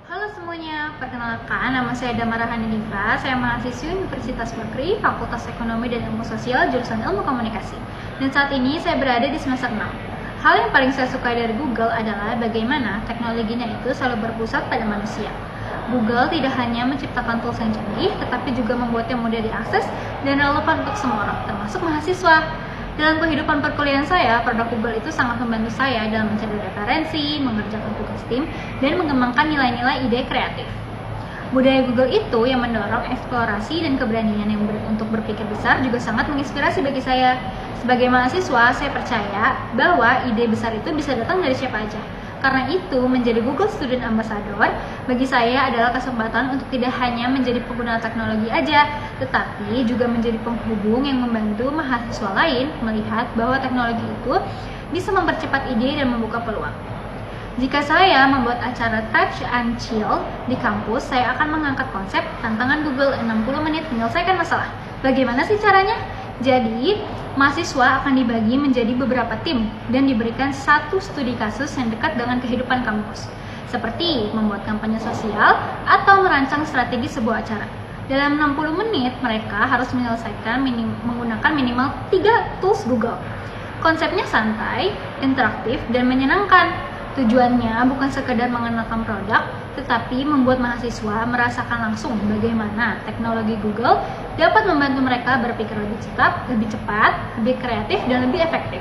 Halo semuanya, perkenalkan nama saya Damara Hanifah. Saya mahasiswi Universitas Bakri, Fakultas Ekonomi dan Ilmu Sosial, jurusan Ilmu Komunikasi. Dan saat ini saya berada di semester 6. Hal yang paling saya suka dari Google adalah bagaimana teknologinya itu selalu berpusat pada manusia. Google tidak hanya menciptakan tools yang canggih, tetapi juga membuatnya mudah diakses dan relevan untuk semua orang, termasuk mahasiswa. Dalam kehidupan perkuliahan saya, produk Google itu sangat membantu saya dalam mencari referensi, mengerjakan tugas tim, dan mengembangkan nilai-nilai ide kreatif. Budaya Google itu yang mendorong eksplorasi dan keberanian untuk berpikir besar juga sangat menginspirasi bagi saya. Sebagai mahasiswa, saya percaya bahwa ide besar itu bisa datang dari siapa aja. Karena itu, menjadi Google Student Ambassador bagi saya adalah kesempatan untuk tidak hanya menjadi pengguna teknologi aja, tetapi juga menjadi penghubung yang membantu mahasiswa lain melihat bahwa teknologi itu bisa mempercepat ide dan membuka peluang. Jika saya membuat acara Touch and Chill di kampus, saya akan mengangkat konsep tantangan Google 60 menit menyelesaikan masalah. Bagaimana sih caranya? Jadi, mahasiswa akan dibagi menjadi beberapa tim dan diberikan satu studi kasus yang dekat dengan kehidupan kampus, seperti membuat kampanye sosial atau merancang strategi sebuah acara. Dalam 60 menit, mereka harus menyelesaikan menggunakan minimal 3 tools Google. Konsepnya santai, interaktif, dan menyenangkan. Tujuannya bukan sekedar mengenalkan produk, tetapi membuat mahasiswa merasakan langsung bagaimana teknologi Google dapat membantu mereka berpikir lebih cepat, lebih kreatif, dan lebih efektif.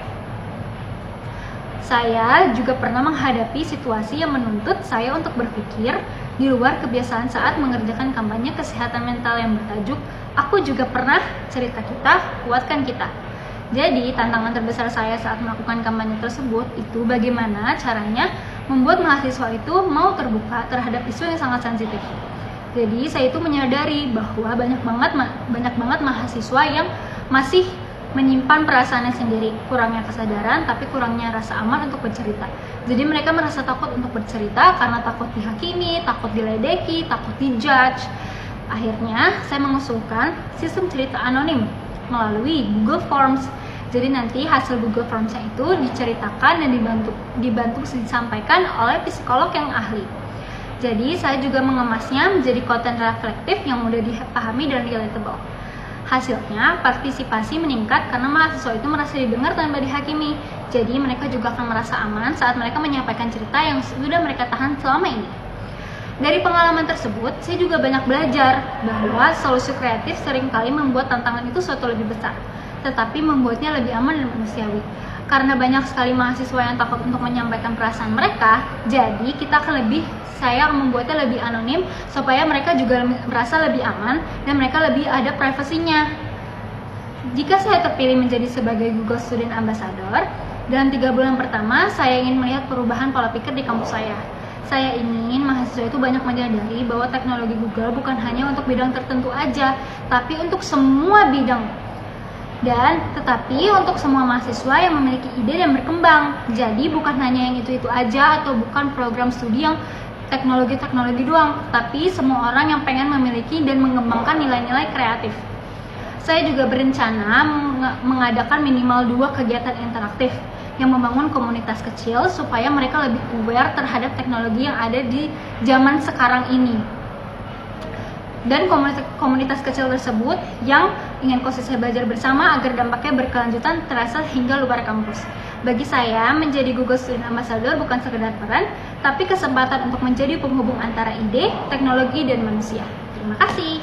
Saya juga pernah menghadapi situasi yang menuntut saya untuk berpikir di luar kebiasaan saat mengerjakan kampanye kesehatan mental yang bertajuk "Aku juga pernah, cerita kita, kuatkan kita". Jadi, tantangan terbesar saya saat melakukan kampanye tersebut itu bagaimana caranya membuat mahasiswa itu mau terbuka terhadap isu yang sangat sensitif. Jadi, saya itu menyadari bahwa banyak banget mahasiswa yang masih menyimpan perasaannya sendiri, kurangnya kesadaran, tapi kurangnya rasa aman untuk bercerita. Jadi, mereka merasa takut untuk bercerita karena takut dihakimi, takut diledeki, takut dijudge. Akhirnya, saya mengusulkan sistem cerita anonim melalui Google Forms. Jadi nanti hasil Google Forms-nya itu diceritakan dan dibantu disampaikan oleh psikolog yang ahli. Jadi saya juga mengemasnya menjadi konten reflektif yang mudah dipahami dan relatable. Hasilnya, partisipasi meningkat karena mahasiswa itu merasa didengar tanpa dihakimi. Jadi mereka juga akan merasa aman saat mereka menyampaikan cerita yang sudah mereka tahan selama ini. Dari pengalaman tersebut, saya juga banyak belajar bahwa solusi kreatif seringkali membuat tantangan itu suatu lebih besar, tetapi membuatnya lebih aman dan manusiawi. Karena banyak sekali mahasiswa yang takut untuk menyampaikan perasaan mereka, jadi saya akan membuatnya lebih anonim supaya mereka juga merasa lebih aman dan mereka lebih ada privasinya. Jika saya terpilih menjadi sebagai Google Student Ambassador, dalam 3 bulan pertama saya ingin melihat perubahan pola pikir di kampus saya. Saya ingin mahasiswa itu banyak menyadari bahwa teknologi Google bukan hanya untuk bidang tertentu aja, tapi untuk semua bidang. Tetapi untuk semua mahasiswa yang memiliki ide dan berkembang. Jadi bukan hanya yang itu aja atau bukan program studi yang teknologi doang, tapi semua orang yang pengen memiliki dan mengembangkan nilai-nilai kreatif. Saya juga berencana mengadakan minimal 2 kegiatan interaktif yang membangun komunitas kecil supaya mereka lebih aware terhadap teknologi yang ada di zaman sekarang ini. Dan komunitas kecil tersebut yang ingin konsisten belajar bersama agar dampaknya berkelanjutan terasa hingga luar kampus. Bagi saya, menjadi Google Student Ambassador bukan sekedar peran, tapi kesempatan untuk menjadi penghubung antara ide, teknologi, dan manusia. Terima kasih.